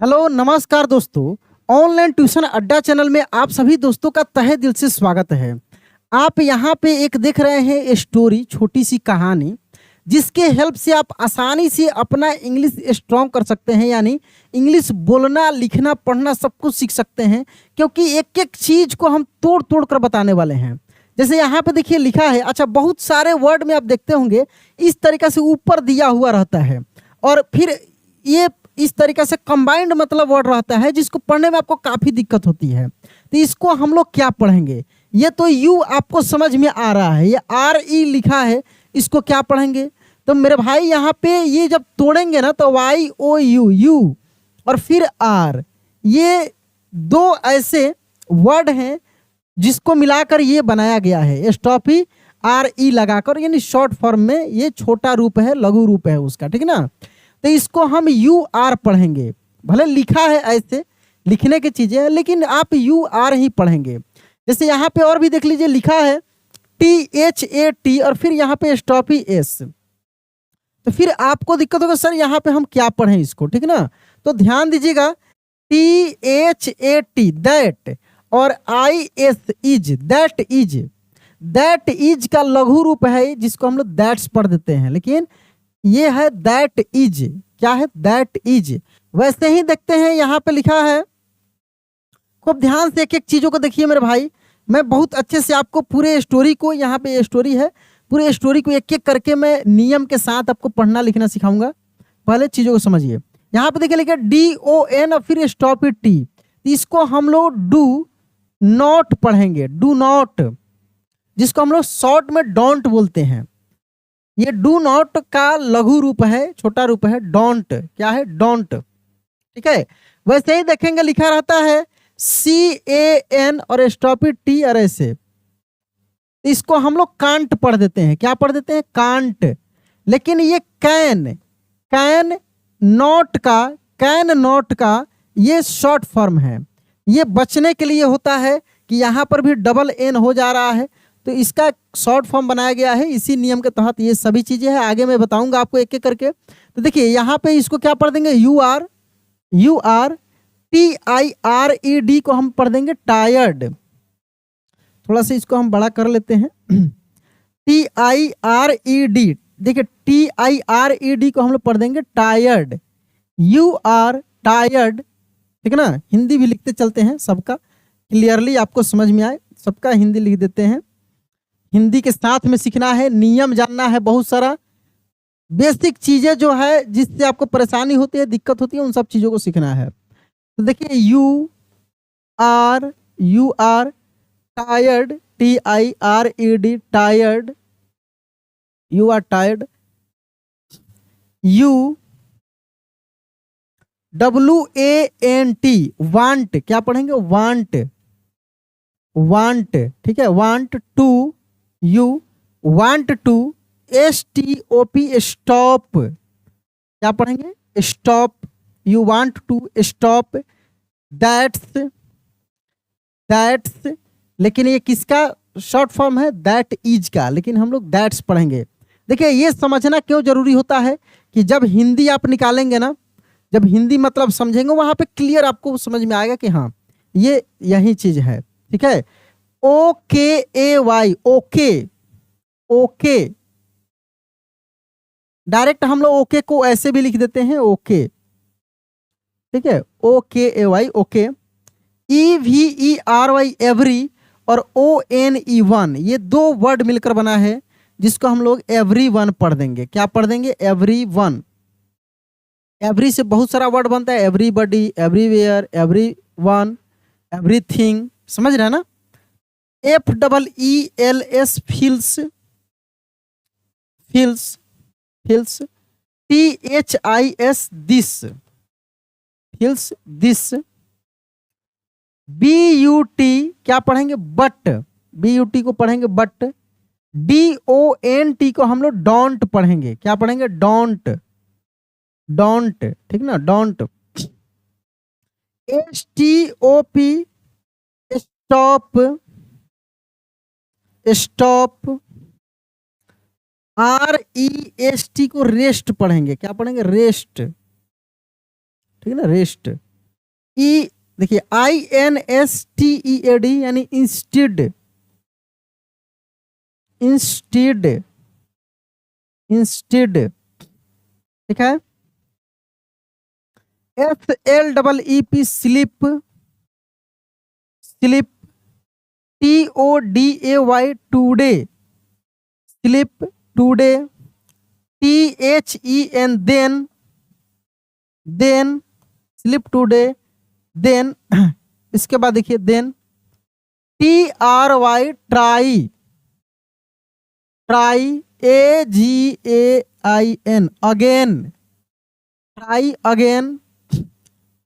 Hello नमस्कार दोस्तों। Online tuition अड्डा चैनल में आप सभी दोस्तों का तहे दिल से स्वागत है। आप यहाँ पे एक देख रहे हैं स्टोरी, छोटी सी कहानी जिसके हेल्प से आप आसानी से अपना इंग्लिश स्ट्रॉन्ग कर सकते हैं, यानी इंग्लिश बोलना लिखना पढ़ना सब कुछ सीख सकते हैं, क्योंकि एक एक चीज़ को हम तोड़ तोड़ कर बताने वाले हैं। जैसे यहाँ पे देखिए लिखा है, अच्छा बहुत सारे वर्ड में आप देखते होंगे इस तरीक़े से ऊपर दिया हुआ रहता है और फिर ये इस तरीके से कंबाइंड मतलब वर्ड रहता है जिसको पढ़ने में आपको काफ़ी दिक्कत होती है। तो इसको हम लोग क्या पढ़ेंगे? ये तो यू आपको समझ में आ रहा है, ये आर ई लिखा है, इसको क्या पढ़ेंगे? तो मेरे भाई यहाँ पे ये जब तोड़ेंगे ना तो वाई ओ यू यू और फिर आर, ये दो ऐसे वर्ड हैं जिसको मिलाकर ये बनाया गया है। स्टॉपी आर ई लगाकर, यानी शॉर्ट फॉर्म में ये छोटा रूप है, लघु रूप है उसका, ठीक ना। तो इसको हम यू आर पढ़ेंगे। भले लिखा है ऐसे, लिखने की चीज़ें हैं, लेकिन आप यू आर ही पढ़ेंगे। जैसे यहाँ पे और भी देख लीजिए लिखा है टी एच ए टी और फिर यहाँ पे स्टॉपी एस। तो फिर आपको दिक्कत होगा, सर यहाँ पे हम क्या पढ़ें इसको, ठीक ना। तो दैट दीजिएगा, T H A T that और I S is, that is का लघु रूप है जिसको हम लोग दैट्स पढ़ देते हैं, लेकिन ये है दैट इज। क्या है? That is. वैसे ही देखते हैं यहाँ पे लिखा है, खूब ध्यान से एक एक चीज़ों को देखिए मेरे भाई। मैं बहुत अच्छे से आपको पूरे स्टोरी को, यहाँ पे स्टोरी है, पूरे स्टोरी को एक एक करके मैं नियम के साथ आपको पढ़ना लिखना सिखाऊंगा। पहले चीज़ों को समझिए। यहाँ पे देखिए लिखा डी ओ एन और फिर स्टॉप इट टी, इसको हम लोग डू नॉट पढ़ेंगे। डू नॉट, जिसको हम लोग शॉर्ट में डोंट बोलते हैं। ये डू नॉट का लघु रूप है, छोटा रूप है डोंट। क्या है? डोंट, ठीक है। वैसे ही देखेंगे लिखा रहता है सी ए एन और स्टॉप इट टी और ऐसे, इसको हम लोग कांट पढ़ देते हैं। क्या पढ़ देते हैं? कांट। लेकिन ये कैन नॉट का ये शॉर्ट फॉर्म है। ये बचने के लिए होता है कि यहाँ पर भी डबल एन हो जा रहा है, तो इसका शॉर्ट फॉर्म बनाया गया है। इसी नियम के तहत ये सभी चीज़ें हैं, आगे मैं बताऊंगा आपको एक एक करके। तो देखिए यहाँ पे इसको क्या पढ़ देंगे? You R T I R E D को हम पढ़ देंगे टायर्ड। थोड़ा सा इसको हम बड़ा कर लेते हैं। T I R E D, देखिए T I R E D को हम लोग पढ़ देंगे टायर्ड। यू आर टायर्ड, ठीक ना। हिंदी भी लिखते चलते हैं, सबका क्लियरली आपको समझ में आए, सबका हिंदी लिख देते हैं। हिंदी के साथ में सीखना है, नियम जानना है, बहुत सारा बेसिक चीज़ें जो है जिससे आपको परेशानी होती है, दिक्कत होती है, उन सब चीज़ों को सीखना है। तो देखिए you are tired, T I R E D tired, you are tired. You W A N T want, क्या पढ़ेंगे? वांट, ठीक है। Want to, you want to, S T O P stop, क्या पढ़ेंगे? Stop. You want to stop that's, लेकिन ये किसका short form है? दैट इज का, लेकिन हम लोग दैट्स पढ़ेंगे। देखिए ये समझना क्यों जरूरी होता है कि जब हिंदी आप निकालेंगे ना, जब हिंदी मतलब समझेंगे, वहां पे क्लियर आपको समझ में आएगा कि हाँ ये यही चीज है, ठीक है। O K A Y, okay, direct हम लोग ओके को ऐसे भी लिख देते हैं, ओके, ठीक है। O K A Y, okay. E V E R Y every और ओ एन ई वन, ये दो वर्ड मिलकर बना है जिसको हम लोग एवरी वन पढ़ देंगे। क्या पढ़ देंगे? Every one. एवरी से बहुत सारा वर्ड बनता है, everybody, everywhere, every one, everything, समझ रहे हैं ना। F double E L S, feels, T H I S this, feels this. B U T क्या पढ़ेंगे? बट, बी यू टी को पढ़ेंगे but. D O N T को हम लोग डोंट पढ़ेंगे। क्या पढ़ेंगे? डोंट, ठीक ना, don't. S T O P stop. R E S T को रेस्ट पढ़ेंगे। क्या पढ़ेंगे? रेस्ट, ठीक है ना, रेस्ट। ई, देखिए INSTEAD यानी इंस्टीड, इंस्टीड, इंस्टीड, ठीक है। SLEEP sleep, sleep, TODAY today, sleep today, THEN then, then, sleep today, then इसके बाद देखिए then, TRY try, try, AGAIN again, try again,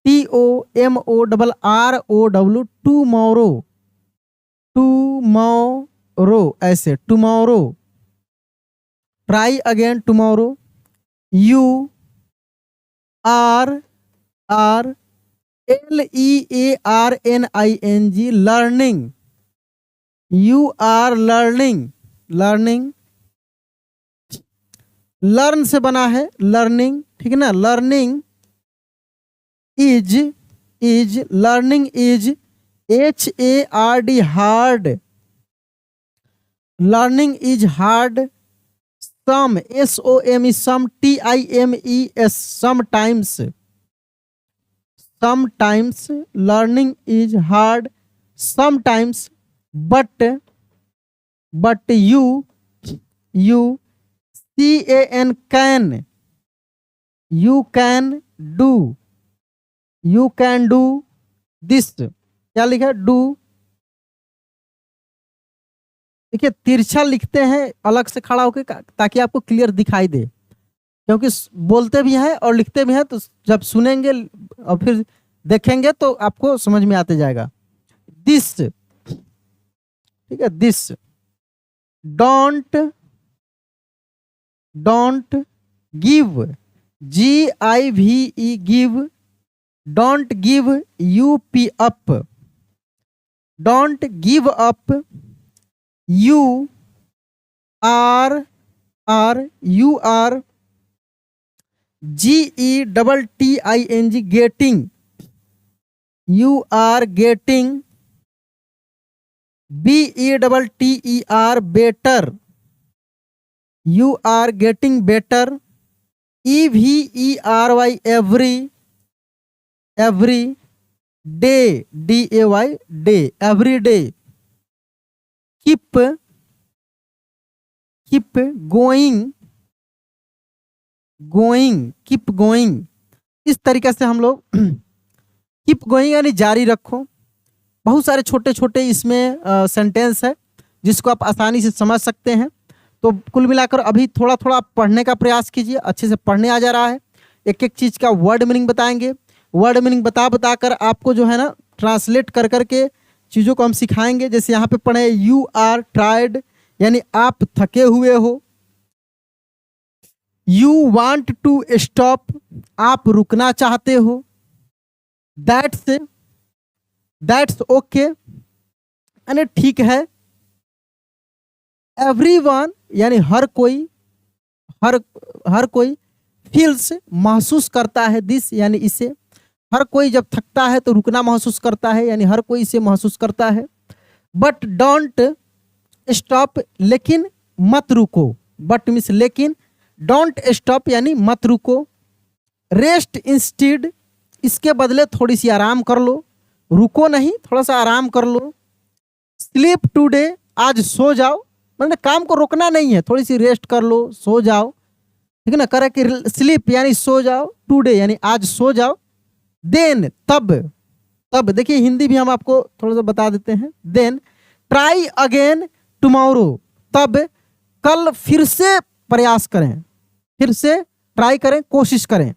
TOMORROW tomorrow, tomorrow, ऐसे tomorrow, try again tomorrow, LEARNING learning, learning, learning, learn से बना है learning, ठीक है ना। Learning is, learning is HARD hard, learning is hard, some SOME some, TIMES sometimes, sometimes learning is hard sometimes, but you can do this, क्या लिखा है do, देखिए तिरछा लिखते हैं अलग से खड़ा होकर ताकि आपको क्लियर दिखाई दे, क्योंकि बोलते भी हैं और लिखते भी हैं, तो जब सुनेंगे और फिर देखेंगे तो आपको समझ में आते जाएगा। दिस, ठीक है, this, don't, give, GIVE give, don't give UP up, don't give up, you are GETTING getting, you are getting, BETTER better, you are getting better, EVERY every, day, DAY day, every day, keep going, keep going, इस तरीके से हम लोग keep going यानी जारी रखो। बहुत सारे छोटे छोटे इसमें सेंटेंस है जिसको आप आसानी से समझ सकते हैं। तो कुल मिलाकर अभी थोड़ा थोड़ा आप पढ़ने का प्रयास कीजिए, अच्छे से पढ़ने आ जा रहा है। एक एक चीज़ का वर्ड मीनिंग बताएंगे, वर्ड मीनिंग बता कर आपको जो है ना ट्रांसलेट कर करके चीज़ों को हम सिखाएंगे। जैसे यहाँ पे पढ़े यू आर टायर्ड यानी आप थके हुए हो, यू वांट टू स्टॉप आप रुकना चाहते हो, दैट्स ओके यानी ठीक है, एवरीवन यानी हर कोई, हर कोई, फील्स महसूस करता है, दिस यानी इसे, हर कोई जब थकता है तो रुकना महसूस करता है यानी हर कोई इसे महसूस करता है। बट डोंट स्टॉप लेकिन मत रुको, बट मीन्स लेकिन, डोंट स्टॉप यानी मत रुको, रेस्ट इंस्टीड इसके बदले थोड़ी सी आराम कर लो, रुको नहीं थोड़ा सा आराम कर लो, स्लीप टुडे आज सो जाओ, मतलब काम को रोकना नहीं है, थोड़ी सी रेस्ट कर लो, सो जाओ, ठीक है ना। करे कि स्लीप यानी सो जाओ, टुडे यानी आज सो जाओ, देन तब देखिए हिंदी भी हम आपको थोड़ा सा बता देते हैं। देन ट्राई अगेन टुमारो तब कल फिर से प्रयास करें, फिर से ट्राई करें, कोशिश करें।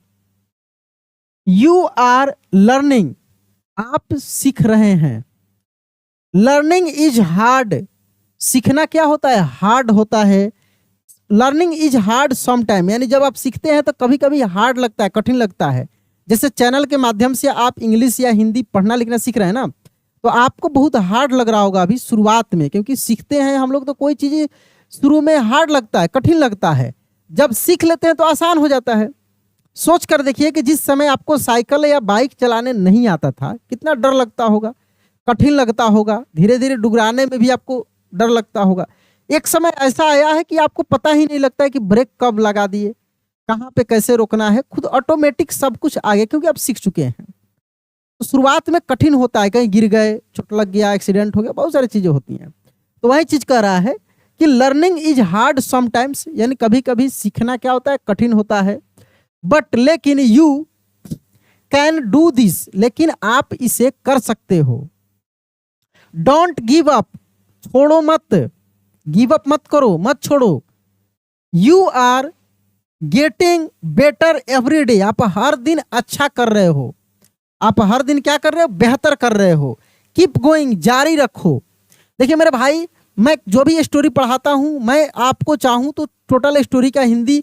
यू आर लर्निंग आप सीख रहे हैं, लर्निंग इज हार्ड सीखना क्या होता है, हार्ड होता है। लर्निंग इज हार्ड समटाइम यानी जब आप सीखते हैं तो कभी कभी हार्ड लगता है, कठिन लगता है। जैसे चैनल के माध्यम से आप इंग्लिश या हिंदी पढ़ना लिखना सीख रहे हैं ना, तो आपको बहुत हार्ड लग रहा होगा अभी शुरुआत में, क्योंकि सीखते हैं हम लोग तो कोई चीज़ शुरू में हार्ड लगता है, कठिन लगता है, जब सीख लेते हैं तो आसान हो जाता है। सोच कर देखिए कि जिस समय आपको साइकिल या बाइक चलाने नहीं आता था, कितना डर लगता होगा, कठिन लगता होगा, धीरे धीरे डुगराने में भी आपको डर लगता होगा। एक समय ऐसा आया है कि आपको पता ही नहीं लगता है कि ब्रेक कब लगा दिए, कहाँ पे कैसे रोकना है, खुद ऑटोमेटिक सब कुछ आ गया क्योंकि आप सीख चुके हैं। तो शुरुआत में कठिन होता है, कहीं गिर गए, चोट लग गया, एक्सीडेंट हो गया, बहुत सारी चीज़ें होती हैं। तो वही चीज़ कह रहा है कि लर्निंग इज हार्ड समटाइम्स, यानी कभी कभी सीखना क्या होता है, कठिन होता है। बट लेकिन यू कैन डू दिस, लेकिन आप इसे कर सकते हो। डोंट गिव अप, छोड़ो मत, गिव अप मत करो, मत छोड़ो। You are getting better every day, आप हर दिन अच्छा कर रहे हो, आप हर दिन क्या कर रहे हो, बेहतर कर रहे हो। कीप गोइंग, जारी रखो। देखिए मेरे भाई, मैं जो भी स्टोरी पढ़ाता हूँ, मैं आपको चाहूँ तो टोटल स्टोरी का हिंदी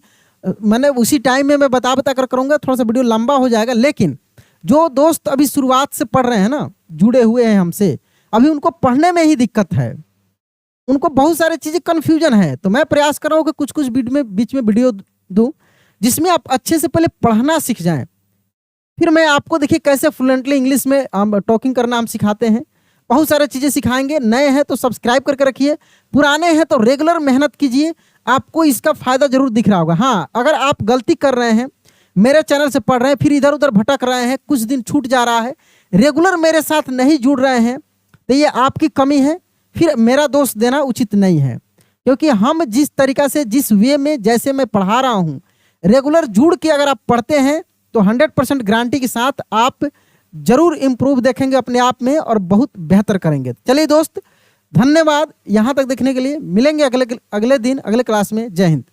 मैंने उसी टाइम में मैं बता कर करूँगा, थोड़ा सा वीडियो लंबा हो जाएगा। लेकिन जो दोस्त अभी शुरुआत से पढ़ रहे हैं ना, जुड़े हुए हैं हमसे, अभी उनको पढ़ने में ही दिक्कत है, उनको बहुत सारी चीज़ें कन्फ्यूजन है। तो मैं प्रयास कर रहा हूँ कि कुछ कुछ बीच में वीडियो दूँ जिसमें आप अच्छे से पहले पढ़ना सीख जाएं। फिर मैं आपको देखिए कैसे फ्लुएंटली इंग्लिश में हम टॉकिंग करना हम सिखाते हैं, बहुत सारी चीज़ें सिखाएंगे। नए हैं तो सब्सक्राइब करके रखिए, पुराने हैं तो रेगुलर मेहनत कीजिए, आपको इसका फ़ायदा जरूर दिख रहा होगा। हाँ, अगर आप गलती कर रहे हैं, मेरे चैनल से पढ़ रहे हैं, फिर इधर उधर भटक रहे हैं, कुछ दिन छूट जा रहा है, रेगुलर मेरे साथ नहीं जुड़ रहे हैं, तो ये आपकी कमी है, फिर मेरा दोष देना उचित नहीं है। क्योंकि हम जिस तरीका से, जिस वे में, जैसे मैं पढ़ा रहा हूँ, रेगुलर जुड़ के अगर आप पढ़ते हैं तो 100% गारंटी के साथ आप जरूर इम्प्रूव देखेंगे अपने आप में और बहुत बेहतर करेंगे। चलिए दोस्त, धन्यवाद यहाँ तक देखने के लिए। मिलेंगे अगले दिन अगले क्लास में। जय हिंद।